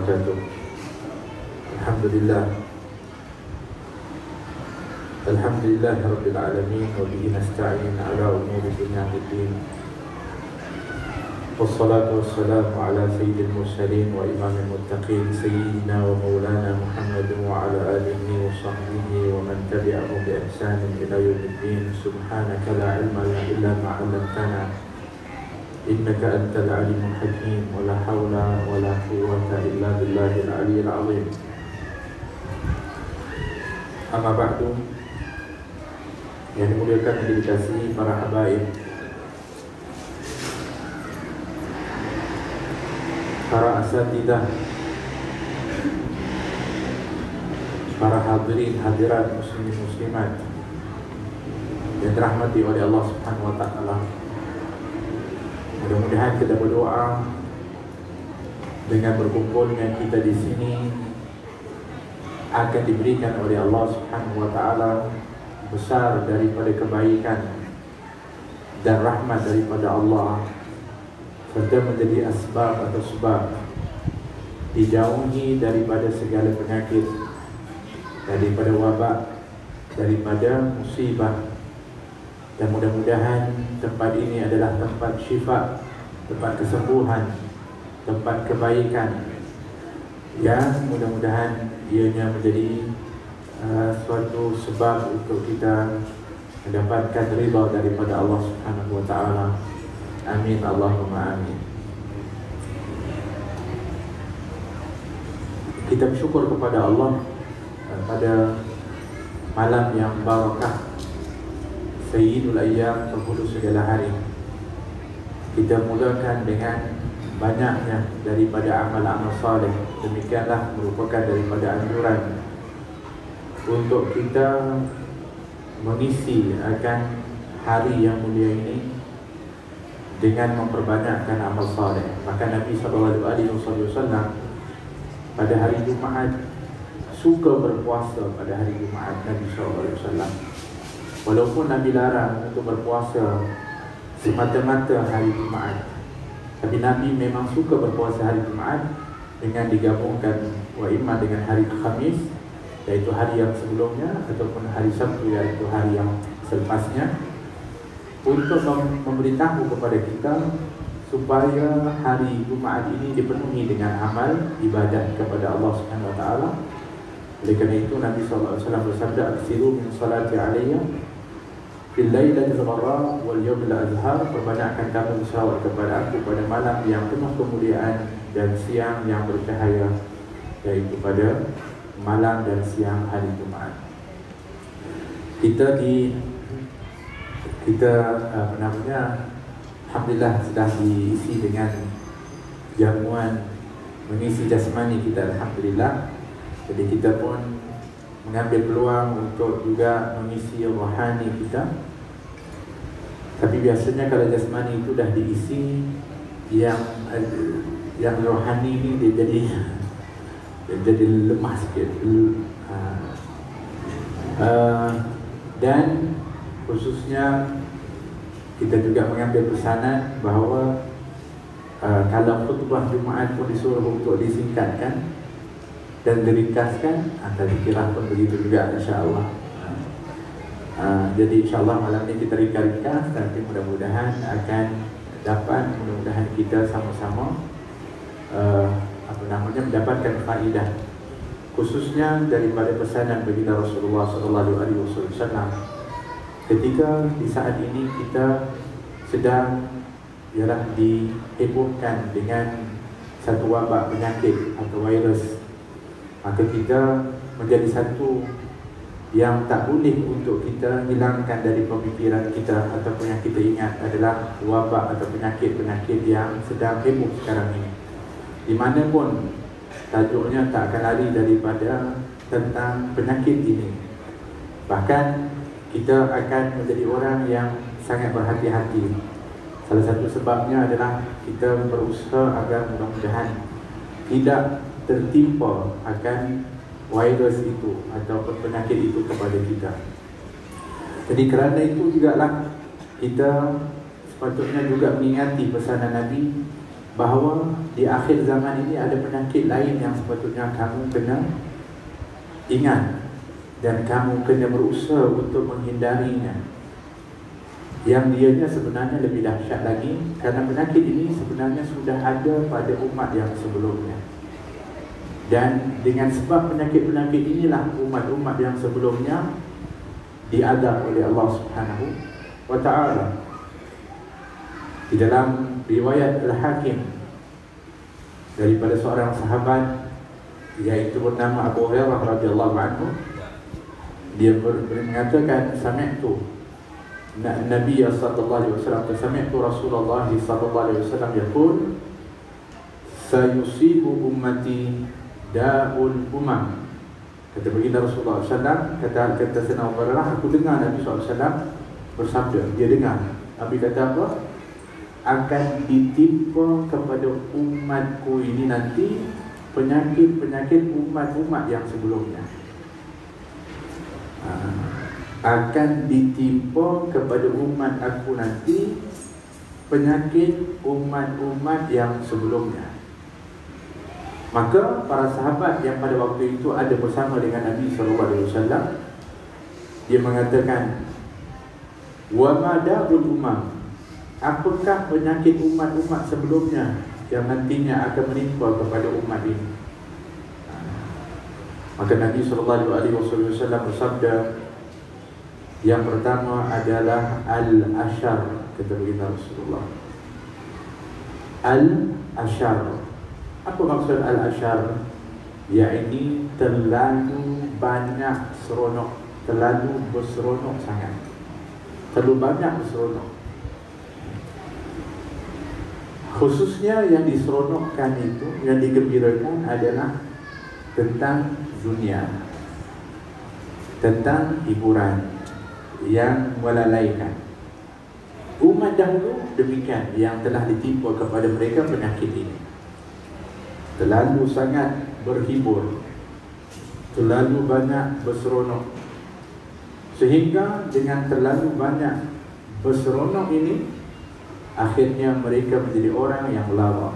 wabarakatuh. Alhamdulillah rabbil alamin wa bihi nasta'in ala umuri dunya waddin. Wassalatu wassalamu ala sayyidil mursalin wa imamil muttaqin sayyidina wa maulana Muhammadin wa ala alihi wa sahbihi wa man tabi'ahum bi ihsanin ila yaumiddin. Subhanaka la ilma lana illa ma 'allamtana innaka antal alimul hakim wa la hawla wa la quwwata illa billahil aliyyil azim. Amma ba'du, yang dimuliakan dan dikasihi para habaib, para asatidah, para hadirin hadirat muslimin muslimat yang dirahmati oleh Allah Subhanahu wa taala. Mudah-mudahan kita berdoa dengan berkumpulnya kita di sini akan diberikan oleh Allah Subhanahu wa taala besar daripada kebaikan dan rahmat daripada Allah, serta menjadi asbab atau sebab dijauhi daripada segala penyakit, daripada wabak, daripada musibah. Dan mudah-mudahan tempat ini adalah tempat syifa, tempat kesembuhan, tempat kebaikan, yang mudah-mudahan ianya menjadi suatu sebab untuk kita mendapatkan ridha daripada Allah Subhanahu wa taala. Amin Allahumma amin. Kita bersyukur kepada Allah pada malam yang barakah, Sayyidul Ayyam, penghulu segala hari. Kita mulakan dengan banyaknya daripada amal-amal saleh. Demikianlah merupakan daripada anjuran untuk kita mengisi akan hari yang mulia ini dengan memperbanyakkan amal saleh. Maka Nabi SAW pada hari Jumaat suka berpuasa pada hari Jumaat. Nabi SAW, walaupun Nabi larang untuk berpuasa semata-mata hari Jumaat, tapi Nabi memang suka berpuasa hari Jumaat dengan digabungkan wa imma dengan hari Khamis, iaitu hari yang sebelumnya, ataupun hari Sabtu, iaitu hari yang selepasnya, untuk memberitahu kepada kita supaya hari Jumaat ini dipenuhi dengan amal ibadat kepada Allah Subhanahu wa taala. Oleh kerana itu Nabi SAW bersabda, "Aksiru min salati alayya fil lailatil gharra wal yawmil azhar." Perbanyakkan kamu bersalawat kepada aku pada malam yang penuh kemuliaan dan siang yang bercahaya, iaitu pada malam dan siang hari Jumaat. Alhamdulillah sudah diisi dengan jamuan mengisi jasmani kita, alhamdulillah. Jadi kita pun mengambil peluang untuk juga mengisi rohani kita. Tapi biasanya kalau jasmani itu dah diisi, yang rohani ini dia jadi lemah sikit. Dan khususnya kita juga mengambil pesanan bahawa kalau khutbah Jumaat pun disuruh untuk disingkatkan dan diringkaskan, dikira pun begitu juga, insyaAllah. Jadi insyaAllah malam ini kita ringkas, tapi mudah-mudahan akan dapat, mudah-mudahan kita sama-sama mendapatkan faedah, khususnya daripada pesanan baginda Rasulullah SAW ketika di saat ini kita sedang dihebohkan dengan satu wabak penyakit atau virus. Maka kita menjadi satu yang tak boleh untuk kita hilangkan dari pemikiran kita ataupun yang kita ingat adalah wabak atau penyakit-penyakit yang sedang heboh sekarang ini. Di mana pun tajuknya tak akan lari daripada tentang penyakit ini. Bahkan kita akan menjadi orang yang sangat berhati-hati. Salah satu sebabnya adalah kita berusaha agar mudah-mudahan tidak tertimpa akan virus itu ataupun penyakit itu kepada kita. Jadi kerana itu jugalah kita sepatutnya juga mengingati pesanan Nabi bahawa di akhir zaman ini ada penyakit lain yang sepatutnya kamu kena ingat dan kamu kena berusaha untuk menghindarinya, yang dianya sebenarnya lebih dahsyat lagi, kerana penyakit ini sebenarnya sudah ada pada umat yang sebelumnya. Dan dengan sebab penyakit-penyakit inilah umat-umat yang sebelumnya diadab oleh Allah Subhanahu wa ta'ala. Di dalam riwayat Al-Hakim daripada seorang sahabat iaitu bernama Abu Hurairah radhiyallahu anhu, dia mengatakan sami'tu Nabi sallallahu alaihi wasallam, sami'tu Rasulullah sallallahu alaihi wasallam yaqul sayusibu ummati da'ul umam. Kata baginda Rasulullah SAW, kata Sayyidina Abu Hurairah, aku dengar Nabi SAW bersabda, dia dengar Nabi kata apa? Akan ditimpa kepada umatku ini nanti penyakit-penyakit umat-umat yang sebelumnya. Akan ditimpa kepada umat aku nanti penyakit umat-umat yang sebelumnya. Maka para sahabat yang pada waktu itu ada bersama dengan Nabi SAW, dia mengatakan, wa ma da'ul umam, apakah penyakit umat-umat sebelumnya yang nantinya akan menimpa kepada umat ini? Maka Nabi SAW bersabda, yang pertama adalah al-ashar, kata baginda Rasulullah. Al-ashar, apa maksud al-ashar? Iaitu terlalu banyak seronok, terlalu berseronok sangat, terlalu banyak berseronok. Khususnya yang diseronokkan itu, yang digembirakan adalah tentang dunia, tentang hiburan yang melalaikan. Umat dahulu demikian yang telah ditimpa kepada mereka penyakit ini. Terlalu sangat berhibur, terlalu banyak berseronok, sehingga dengan terlalu banyak berseronok ini akhirnya mereka menjadi orang yang lava.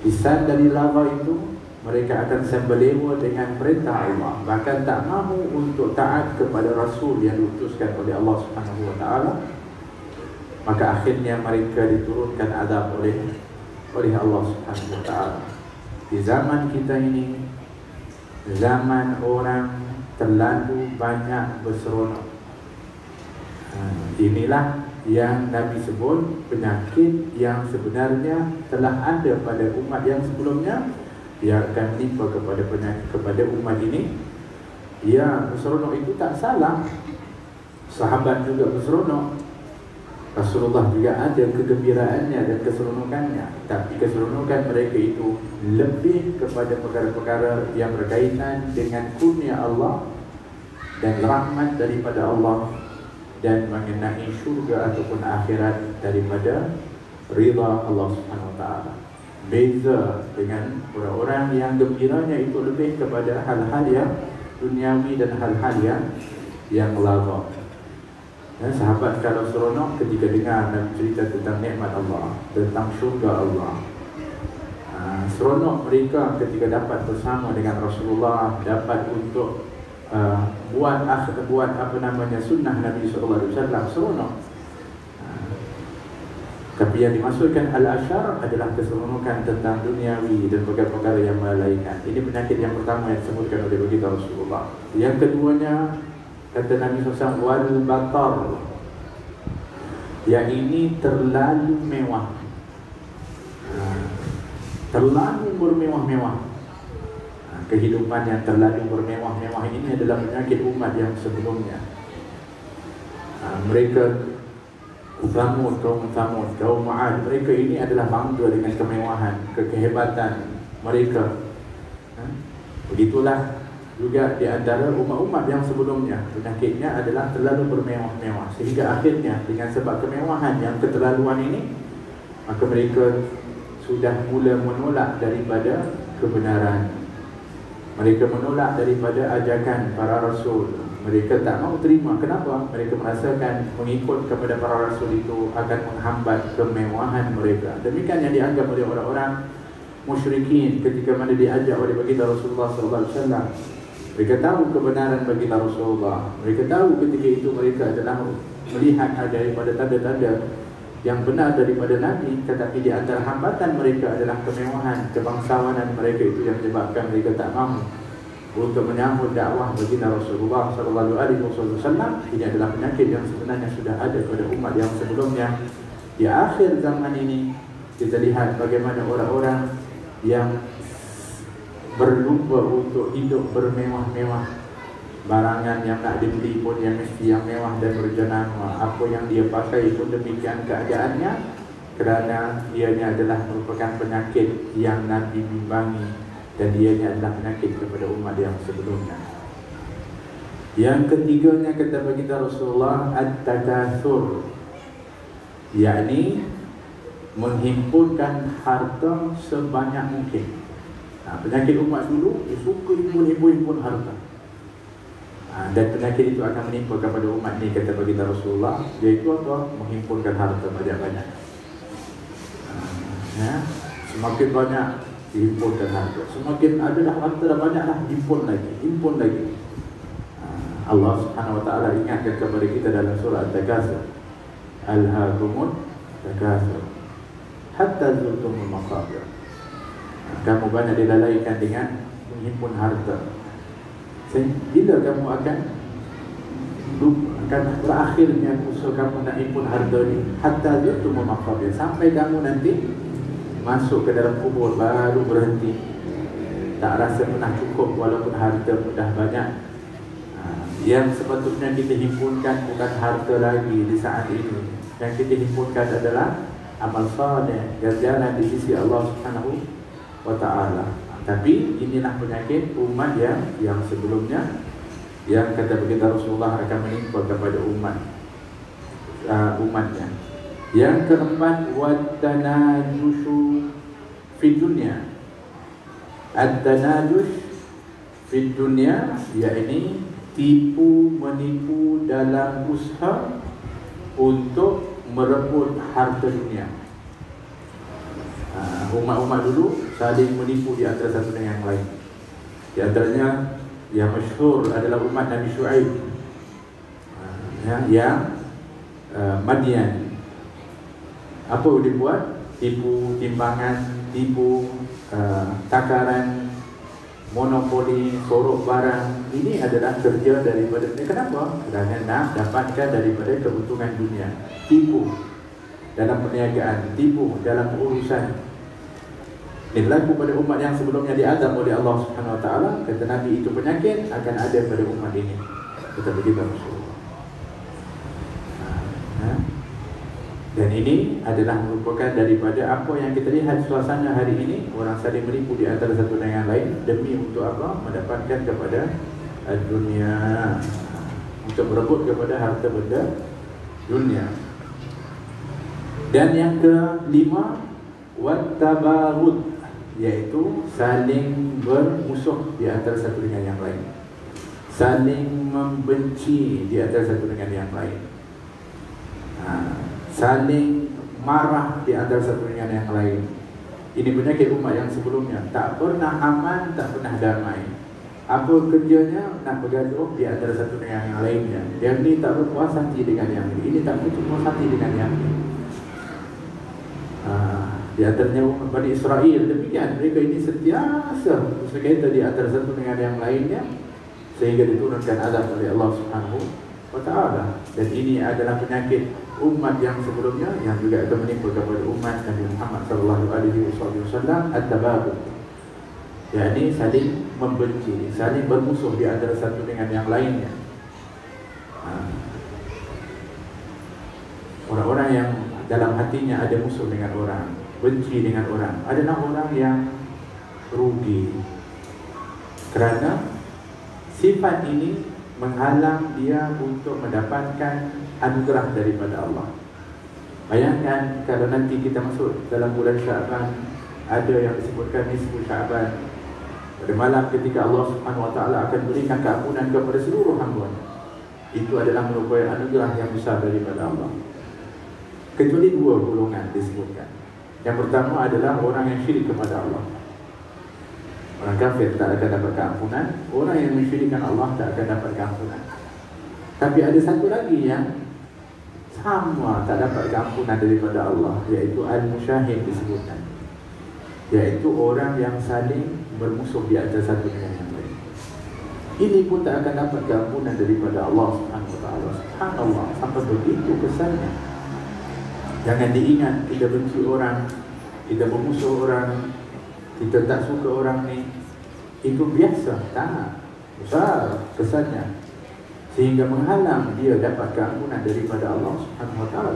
Lisan dari lava itu, mereka akan sembelih dengan perintah Allah, bahkan tak mahu untuk taat kepada Rasul yang diutuskan oleh Allah Subhanahu wa ta'ala. Maka akhirnya mereka diturunkan azab oleh Allah Subhanahu wa ta'ala. Di zaman kita ini, zaman orang terlalu banyak berseronok, inilah yang Nabi sebut penyakit yang sebenarnya telah ada pada umat yang sebelumnya, yang akan menimpa kepada umat ini. Ya, berseronok itu tak salah. Sahabat juga berseronok, Rasulullah juga ada kegembiraannya dan keseronokannya. Tapi keseronokan mereka itu lebih kepada perkara-perkara yang berkaitan dengan kurnia Allah dan rahmat daripada Allah, dan mengenai syurga ataupun akhirat daripada ridha Allah Subhanahu wa ta'ala. Beza dengan orang-orang yang gembiranya itu lebih kepada hal-hal yang duniawi dan hal-hal yang lagha. Dan sahabat kalau seronok ketika dengar dan cerita tentang nikmat Allah, tentang syurga Allah. Seronok mereka ketika dapat bersama dengan Rasulullah, dapat untuk buat apa namanya sunnah Nabi SAW, seronok. Tapi yang dimaksudkan al-ashar adalah keseronokan tentang duniawi dan perkara-perkara yang melalaikan. Ini penyakit yang pertama yang disebutkan oleh baginda Rasulullah. Yang keduanya, kata Nabi SAW, wal batar, yang ini terlalu mewah, terlalu bermewah-mewah. Kehidupan yang terlalu bermewah-mewah ini adalah penyakit umat yang sebelumnya. Mereka Samud, kaum Ma'ad, mereka ini adalah bangga dengan kemewahan, kehebatan mereka. Begitulah juga di antara umat-umat yang sebelumnya, penyakitnya adalah terlalu bermewah-mewah, sehingga akhirnya dengan sebab kemewahan yang keterlaluan ini, maka mereka sudah mula menolak daripada kebenaran. Mereka menolak daripada ajakan para rasul. mereka tak mau terima. Kenapa? Mereka merasakan mengikut kepada para rasul itu akan menghambat kemewahan mereka. Demikian yang dianggap oleh orang-orang musyrikin ketika mana diajak oleh baginda Rasulullah SAW. Mereka tahu kebenaran baginda Rasulullah. Mereka tahu ketika itu mereka adalah melihat daripada tanda-tanda yang benar daripada Nabi, tetapi di antara hambatan mereka adalah kemewahan, kebangsawanan mereka itu yang menyebabkan mereka tak mahu untuk menyambut dakwah baginda Rasulullah SAW. Ini adalah penyakit yang sebenarnya sudah ada pada umat yang sebelumnya. Di akhir zaman ini kita lihat bagaimana orang-orang yang berlumba untuk hidup bermewah-mewah. Barangan yang nak dibeli pun yang mesti yang mewah dan berjenama. Apa yang dia pakai pun demikian keadaannya, kerana ianya adalah merupakan penyakit yang Nabi bimbangi, dan ianya adalah penyakit kepada umat yang sebelumnya. Yang ketiganya kata baginda Rasulullah, at-takatsur, yakni menghimpunkan harta sebanyak mungkin. Penyakit umat dulu dia suka himpun harta. Dan penyakit itu akan menimpa kepada umat ini, kata baginda Rasulullah, iaitu apa? Menghimpunkan harta banyak-banyak. Semakin banyak dihimpunkan harta, semakin adalah harta dah banyaklah, himpun lagi. Allah Subhanahu wa taala ingatkan kepada kita dalam surah At-Takatsur, alhaakumut takatsur hatta zurtumul maqabir. Kamu banyak dilalaikan dengan menghimpun harta. Bila kamu akan berakhirnya usaha kamu nak himpun harta ni, hatta zurtumul maqabir, sampai kamu nanti masuk ke dalam kubur baru berhenti. Tak rasa pernah cukup walaupun harta dah banyak. Yang sepatutnya kita himpunkan bukan harta lagi di saat ini. Yang kita himpunkan adalah amal saleh, ganjaran di sisi Allah Subhanahu wa taala. Tapi inilah penyakit umat yang sebelumnya, yang kata baginda Rasulullah akan menimpa kepada umatnya. Yang keempat, wat-tanajushu fid dunya. At-tanajush fid dunya, yakni tipu menipu dalam usaha untuk merebut harta dunia. Umat-umat dulu saling menipu di antara satu dengan yang lain. Di antaranya yang masyhur adalah umat Nabi Shu'aib, yang Madian. Apa yang dibuat? Tipu timbangan, tipu takaran, monopoli, sorok barang. Ini adalah kerja daripada mereka. Kenapa? Kerana nak dapatkan daripada keuntungan dunia. Tipu dalam perniagaan, tipu dalam urusan. Ini berlaku pada umat yang sebelumnya diazab oleh Allah Subhanahu wa taala. Kata Nabi, itu penyakit akan ada pada umat ini. Kata begitu Rasulullah. Dan ini adalah merupakan daripada apa yang kita lihat suasana hari ini. Orang saling menipu di antara satu dengan yang lain demi untuk apa? Mendapatkan kepada dunia, untuk berebut kepada harta benda dunia. Dan yang kelima, wat-tabarud, iaitu saling bermusuh di antara satu dengan yang lain, saling membenci di antara satu dengan yang lain, saling marah di antara satu dengan yang lain. Ini penyakit umat yang sebelumnya. Tak pernah aman, tak pernah damai. Apa kerjanya? Nak bergaduh di antara satu dengan yang lainnya. Yang ni tak berpuas hati dengan yang ini tak berpuas hati dengan yang ini. Di antaranya Bani Israel demikian. Mereka ini sentiasa bersekongkol di antara satu dengan yang lainnya, sehingga diturunkan azab oleh Allah Subhanahu wa taala. Dan ini adalah penyakit umat yang sebelumnya yang juga akan menimpa kepada umat Nabi Muhammad sallallahu alaihi wasallam, at-tabaghud. yakni saling membenci, saling bermusuh di antara satu dengan yang lainnya. Orang-orang yang dalam hatinya ada musuh dengan orang, benci dengan orang, adalah orang yang rugi, kerana sifat ini menghalang dia untuk mendapatkan anugerah daripada Allah. Bayangkan kalau nanti kita masuk dalam bulan Syaban, ada yang disebutkan nisfu Syaban, pada malam ketika Allah Subhanahu Wa Taala akan berikan keampunan kepada seluruh hamba. itu adalah merupakan anugerah yang besar daripada Allah. Kecuali dua golongan disebutkan. Yang pertama adalah orang yang syirik kepada Allah. Orang kafir tak akan dapat keampunan. Orang yang mensyirikkan Allah tak akan dapat keampunan. Tapi ada satu lagi yang sama tak dapat keampunan daripada Allah, iaitu al-musyahid disebutkan, iaitu orang yang saling bermusuh di antara satu dengan yang lain. Ini pun tak akan dapat keampunan daripada Allah Subhanahu wa ta'ala. Subhanallah, sampai begitu kesannya. Jangan diingat kita benci orang, kita bermusuh orang, kita tak suka orang ni, itu biasa, tak besar kesannya, sehingga menghalang dia dapat keampunan daripada Allah Subhanahu wa ta'ala.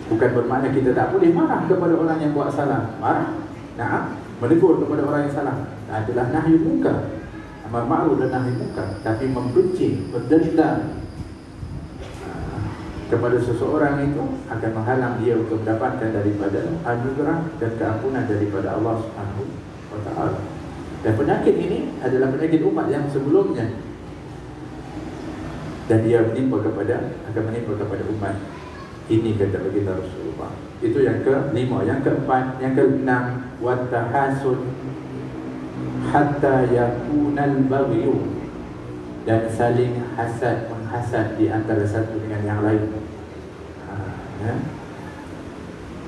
Bukan bermakna kita tak boleh marah kepada orang yang buat salah. Marah, nah, menegur kepada orang yang salah adalah nahi munkar, amar ma'ruf dan nahi munkar. Tapi membenci, berdendam kepada seseorang itu akan menghalang dia untuk mendapatkan daripada anugerah dan keampunan daripada Allah Subhanahu wa ta'ala. Dan penyakit ini adalah penyakit umat yang sebelumnya, dan dia akan menimpa kepada umat ini, kata baginda Rasulullah. Itu yang kelima. Yang keempat, yang keenam, wattahasun hatta yakunal baghyu, dan saling hasad, menghasad di antara satu dengan yang lain.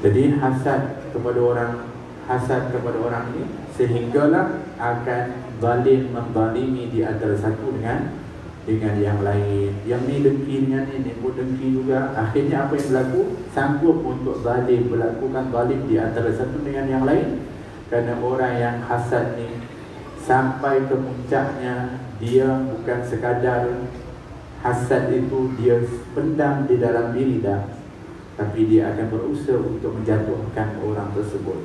Jadi hasad kepada orang ini sehinggalah akan zalim menzalimi di antara satu dengan yang lain. Yang ni dengki dengan ni pun dengki juga. Akhirnya apa yang berlaku? Sanggup untuk zalim, melakukan zalim di antara satu dengan yang lain. Kerana orang yang hasad ni sampai ke puncaknya, dia bukan sekadar hasad itu dia pendam di dalam diri dah, tapi dia akan berusaha untuk menjatuhkan orang tersebut.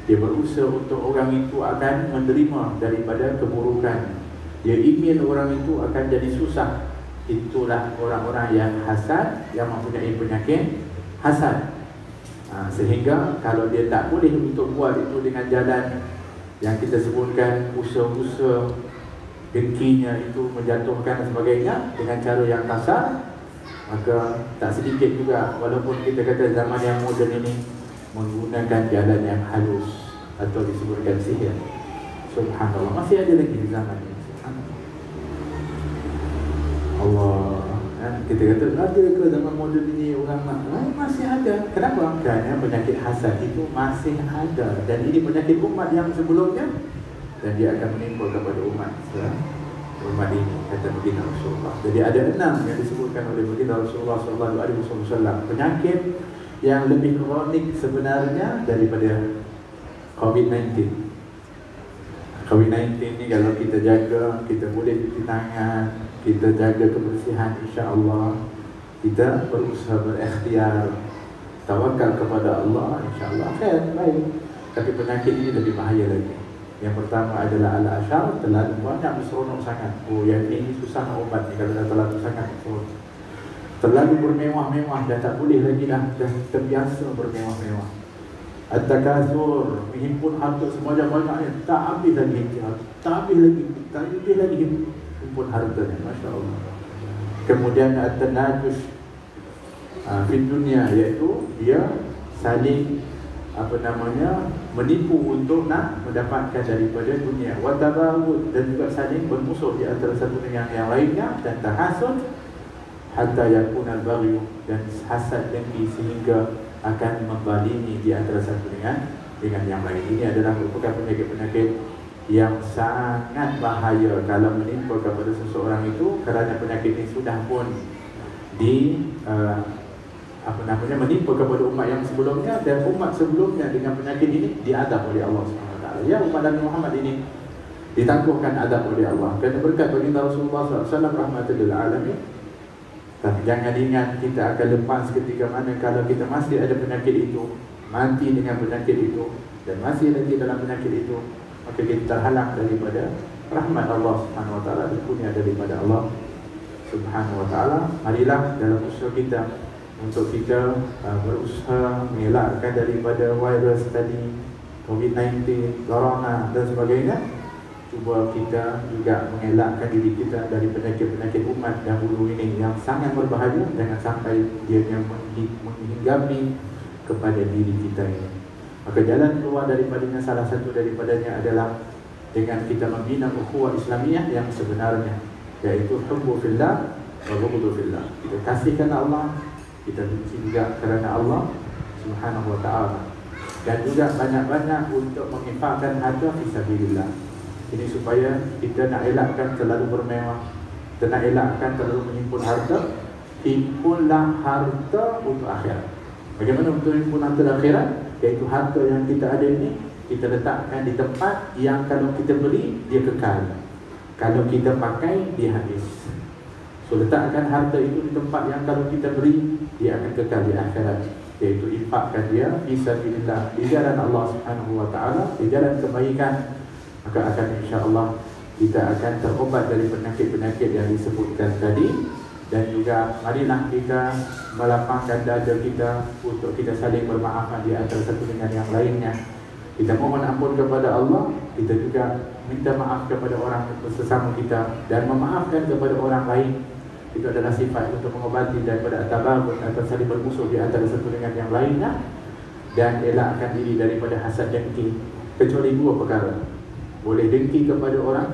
Dia berusaha untuk orang itu akan menerima daripada keburukan. Dia ingin orang itu akan jadi susah. Itulah orang-orang yang hasad, yang mempunyai penyakit hasad. Sehingga kalau dia tak boleh untuk buat itu dengan jalan yang kita sebutkan, usaha-usaha dengkinya itu menjatuhkan dan sebagainya dengan cara yang kasar, maka tak sedikit juga, walaupun kita kata zaman yang moden ini menggunakan jalan yang halus atau disebutkan sihir. Subhanallah, masih ada lagi di zaman ini. Allah, kita kata ada ke zaman moden ini orang masih ada. Kenapa? Kerana penyakit hasad itu masih ada, dan ini penyakit umat yang sebelumnya, dan dia akan menimpa kepada umat ini, kata baginda Rasulullah. Jadi ada 6 yang disebutkan oleh baginda Rasulullah SAW, penyakit yang lebih kronik sebenarnya daripada COVID-19. COVID-19 ni kalau kita jaga, kita boleh cuci tangan, kita jaga kebersihan, insya-Allah kita berusaha berikhtiar, tawakal kepada Allah, insya-Allah baik. Tapi penyakit ini lebih bahaya lagi. Yang pertama adalah al-ashar, terlalu banyak berseronok sangat. Oh, yang ini susah nak ubat ni kalau dah terlalu sangat berseronok. Terlalu bermewah-mewah, dah tak boleh lagi dah terbiasa bermewah-mewah. At-takasur, menghimpun harta sebanyak-banyaknya, tak habis lagi, tak habis lagi himpun hartanya, masya-Allah. Kemudian at-tanajus di dunia, iaitu dia saling menipu untuk nak mendapatkan daripada dunia. Wa tabaghut, dan juga saling bermusuh di antara satu dengan yang lainnya. Dan tahasud hatta yakuna al-baghyu, dan hasad dengki sehingga akan menzalimi di antara satu dengan yang lain. Ini adalah merupakan penyakit-penyakit yang sangat bahaya kalau menimpa kepada seseorang itu, kerana penyakit ini sudah pun menimpa kepada umat yang sebelumnya, dan umat sebelumnya dengan penyakit ini diadab oleh Allah SWT. Ya, umat Nabi Muhammad ini ditangguhkan adab oleh Allah kerana berkat baginda Rasulullah SAW rahmatan lil alamin. Tapi jangan ingat kita akan lepas ketika mana kalau kita masih ada penyakit itu, mati dengan penyakit itu, dan masih lagi dalam penyakit itu, maka kita terhalang daripada rahmat Allah Subhanahu wa ta'ala, dunia daripada Allah Subhanahu wa ta'ala. Marilah dalam usaha kita untuk kita berusaha mengelakkan daripada virus tadi, COVID-19, corona dan sebagainya, cuba kita juga mengelakkan diri kita dari penyakit-penyakit umat dahulu ini yang sangat berbahaya, jangan sampai dia menghinggapi kepada diri kita ini. Maka jalan keluar daripadanya, salah satu daripadanya adalah dengan kita membina ukhuwah Islamiyah yang sebenarnya, yaitu hubbu fillah wa bughdu fillah. Kita kasih kerana Allah, kita benci juga kerana Allah Subhanahu wa ta'ala. Dan juga banyak-banyak untuk menginfakkan harta fisabilillah. Ini supaya kita nak elakkan terlalu bermewah, kita nak elakkan terlalu menyimpun harta. Himpunlah harta untuk akhirat. Bagaimana untuk himpun harta akhirat? Iaitu harta yang kita ada ini kita letakkan di tempat yang kalau kita beri dia kekal, kalau kita pakai dia habis. So letakkan harta itu di tempat yang kalau kita beri dia akan kekal di akhirat, iaitu infakkan dia fisabilillah, di jalan Allah Subhanahu wa ta'ala, di jalan kebaikan. Maka akan insya-Allah kita akan terobat dari penyakit-penyakit yang disebutkan tadi. Dan juga marilah kita melapangkan dada kita untuk kita saling bermaafan di antara satu dengan yang lainnya. Kita mohon ampun kepada Allah, kita juga minta maaf kepada orang sesama kita dan memaafkan kepada orang lain. Itu adalah sifat untuk mengobati daripada tabaghut atau saling bermusuh di antara satu dengan yang lainnya. Dan elakkan diri daripada hasad dengki, kecuali dua perkara. Boleh dengki kepada orang,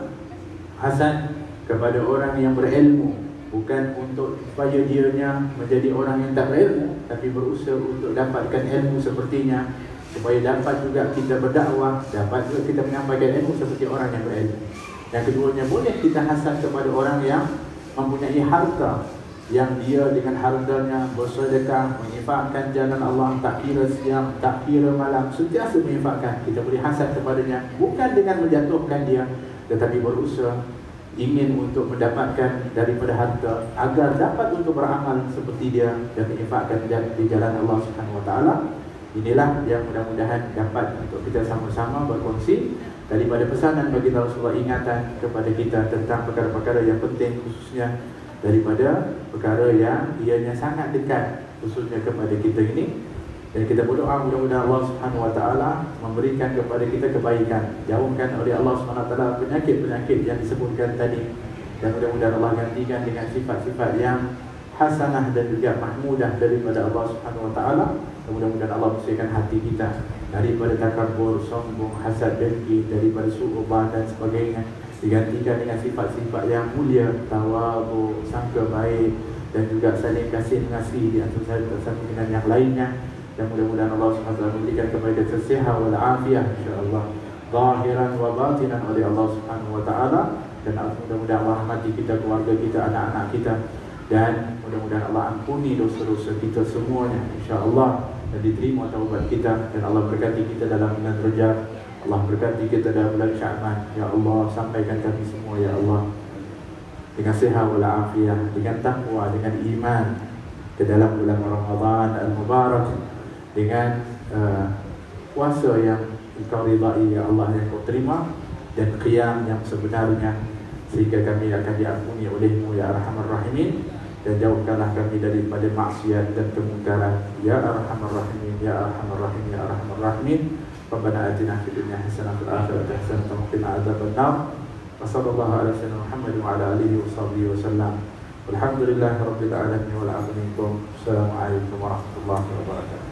hasad kepada orang yang berilmu, bukan untuk supaya dianya menjadi orang yang tak berilmu, tapi berusaha untuk dapatkan ilmu sepertinya, supaya dapat juga kita berdakwah, dapat juga kita menyampaikan ilmu seperti orang yang berilmu. Yang keduanya, boleh kita hasad kepada orang yang mempunyai harta, yang dia dengan hartanya bersedekah, menginfakkan jalan Allah, tak kira siang, tak kira malam, sentiasa menginfakkan. Kita boleh hasad kepadanya, bukan dengan menjatuhkan dia, tetapi berusaha ingin untuk mendapatkan daripada harta agar dapat untuk beramal seperti dia dan menginfakkan di jalan Allah Subhanahu wa ta'ala. Inilah yang mudah-mudahan dapat untuk kita sama-sama berkongsi daripada pesanan bagi Rasulullah, ingatan kepada kita tentang perkara-perkara yang penting, khususnya daripada perkara yang ianya sangat dekat khususnya kepada kita ini. Dan kita berdoa mudah-mudahan Allah Subhanahu wa ta'ala memberikan kepada kita kebaikan, jauhkan oleh Allah Subhanahu wa ta'ala penyakit-penyakit yang disebutkan tadi, dan mudah-mudahan Allah gantikan dengan sifat-sifat yang hasanah dan juga mahmudah daripada Allah Subhanahu wa ta'ala. Dan mudah-mudahan Allah bersihkan hati kita daripada takabur, sombong, hasad, dengki, daripada su'ubah dan sebagainya, digantikan dengan sifat-sifat yang mulia, tawadhu, sangka baik, dan juga saling kasih mengasihi di antara satu dengan yang lainnya. Dan mudah-mudahan Allah SWT memberikan kepada kita sihat wal afiyah insya-Allah, zahiran wa batinan oleh Allah Subhanahu wa taala. Dan mudah-mudahan Allah rahmati kita, keluarga kita, anak-anak kita, dan mudah-mudahan Allah ampuni dosa-dosa kita semuanya insya-Allah, dan diterima taubat kita, dan Allah berkati kita dalam bulan Rajab, Allah berkati kita dalam bulan Sya'ban. Ya Allah, sampaikan kami semua ya Allah dengan sihat wal afiyah, dengan takwa, dengan iman ke dalam bulan Ramadan al-Mubarak, dengan puasa yang Engkau ridai ya Allah, yang Kau terima, dan qiyam yang sebenarnya, sehingga kami akan diampuni oleh-Mu ya Arhamar Rahimin. Dan jauhkanlah kami daripada maksiat dan kemungkaran ya Arhamar Rahimin, ya Arhamar Rahimin, ya Arhamar Rahimin. Rabbana atina fid dunya hasanah wa fil akhirati hasanah wa qina adzabannar. Wa sallallahu ala sayyidina Muhammad wa ala alihi wa sahbihi wasallam. Walhamdulillahirabbil alamin wal a'lam minkum. Assalamualaikum warahmatullahi wabarakatuh.